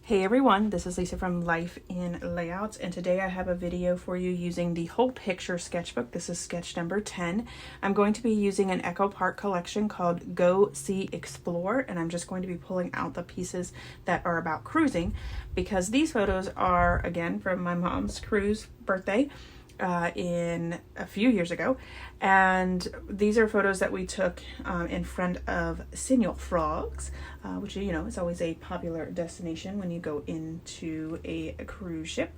Hey everyone, this is Lisa from Life in Layouts, and today I have a video for you using the whole picture sketchbook. This is sketch number 10. I'm going to be using an Echo Park collection called Go See Explore, and I'm just going to be pulling out the pieces that are about cruising because these photos are, again, from my mom's cruise birthday in a few years ago, and these are photos that we took in front of Senior Frogs, which, you know, is always a popular destination when you go into a cruise ship.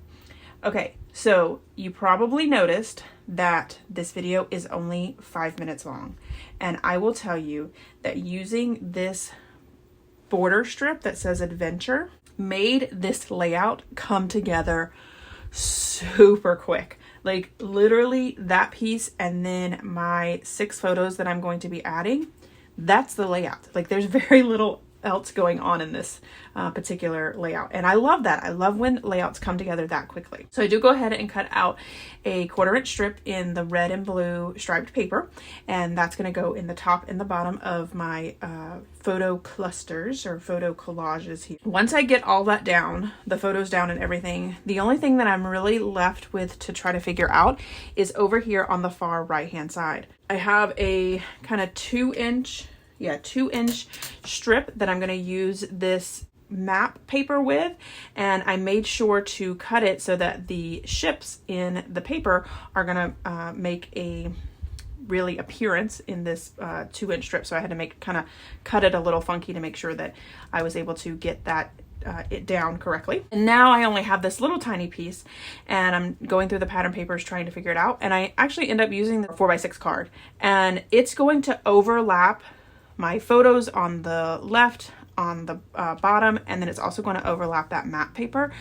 Okay, so you probably noticed that this video is only 5 minutes long, and I will tell you that using this border strip that says adventure made this layout come together super quick. Like literally that piece and then my 6 photos that I'm going to be adding, that's the layout. Like there's very little else going on in this particular layout, and I love that. I love when layouts come together that quickly. So I do go ahead and cut out a 1/4 inch strip in the red and blue striped paper, and that's going to go in the top and the bottom of my photo clusters or photo collages here. Once I get all that down, the photos down and everything, the only thing that I'm really left with to try to figure out is over here on the far right hand side. I have a kind of 2-inch strip that I'm going to use this map paper with, and I made sure to cut it so that the ships in the paper are going to make a really appearance in this 2-inch strip. So I had to cut it a little funky to make sure that I was able to get that it down correctly. And now I only have this little tiny piece, and I'm going through the pattern papers trying to figure it out, and I actually end up using the 4x6 card, and it's going to overlap my photos on the left, on the bottom, and then it's also going to overlap that map paper.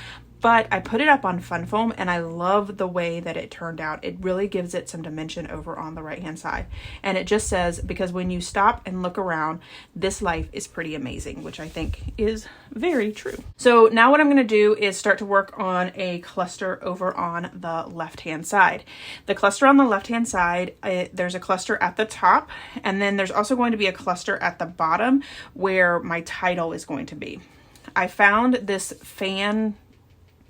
But I put it up on fun foam, and I love the way that it turned out. It really gives it some dimension over on the right hand side. And it just says, because when you stop and look around, this life is pretty amazing, which I think is very true. So now what I'm going to do is start to work on a cluster over on the left hand side. The cluster on the left hand side, there's a cluster at the top, and then there's also going to be a cluster at the bottom where my title is going to be. I found this fan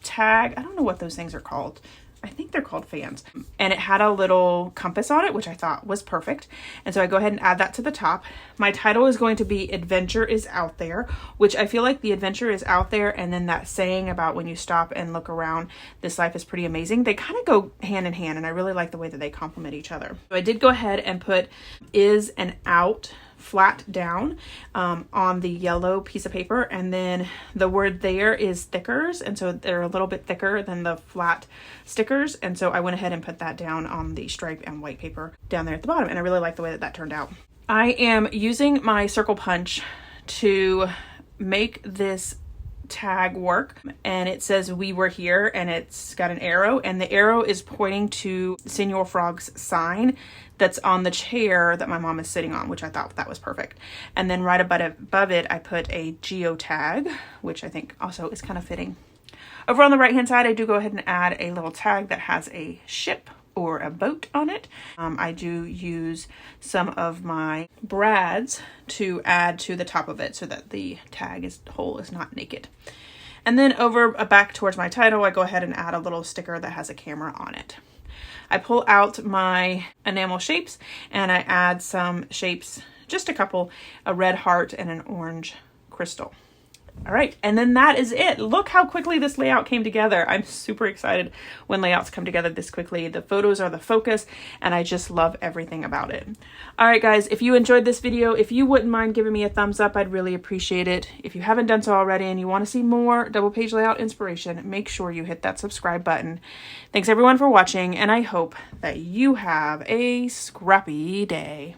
tag. I don't know what those things are called. I think they're called fans. And it had a little compass on it, which I thought was perfect. And so I go ahead and add that to the top. My title is going to be Adventure is Out There, which I feel like the adventure is out there, and then that saying about when you stop and look around, this life is pretty amazing. They kind of go hand in hand, and I really like the way that they complement each other. So I did go ahead and put is and out flat down on the yellow piece of paper, and then the word there is stickers, and so they're a little bit thicker than the flat stickers, and so I went ahead and put that down on the stripe and white paper down there at the bottom, and I really like the way that that turned out. I am using my circle punch to make this tag work, and it says we were here, and it's got an arrow, and the arrow is pointing to Senior Frog's sign that's on the chair that my mom is sitting on, which I thought that was perfect. And then right above it, I put a geo tag, which I think also is kind of fitting. Over on the right hand side, I do go ahead and add a little tag that has a ship or a boat on it. I do use some of my brads to add to the top of it so that the tag whole is not naked. And then over back towards my title, I go ahead and add a little sticker that has a camera on it. I pull out my enamel shapes, and I add some shapes, just a couple, a red heart and an orange crystal. All right, and then that is it. Look how quickly this layout came together. I'm super excited when layouts come together this quickly. The photos are the focus, and I just love everything about it. All right, guys, if you enjoyed this video, if you wouldn't mind giving me a thumbs up, I'd really appreciate it. If you haven't done so already and you want to see more double page layout inspiration, make sure you hit that subscribe button. Thanks everyone for watching, and I hope that you have a scrappy day.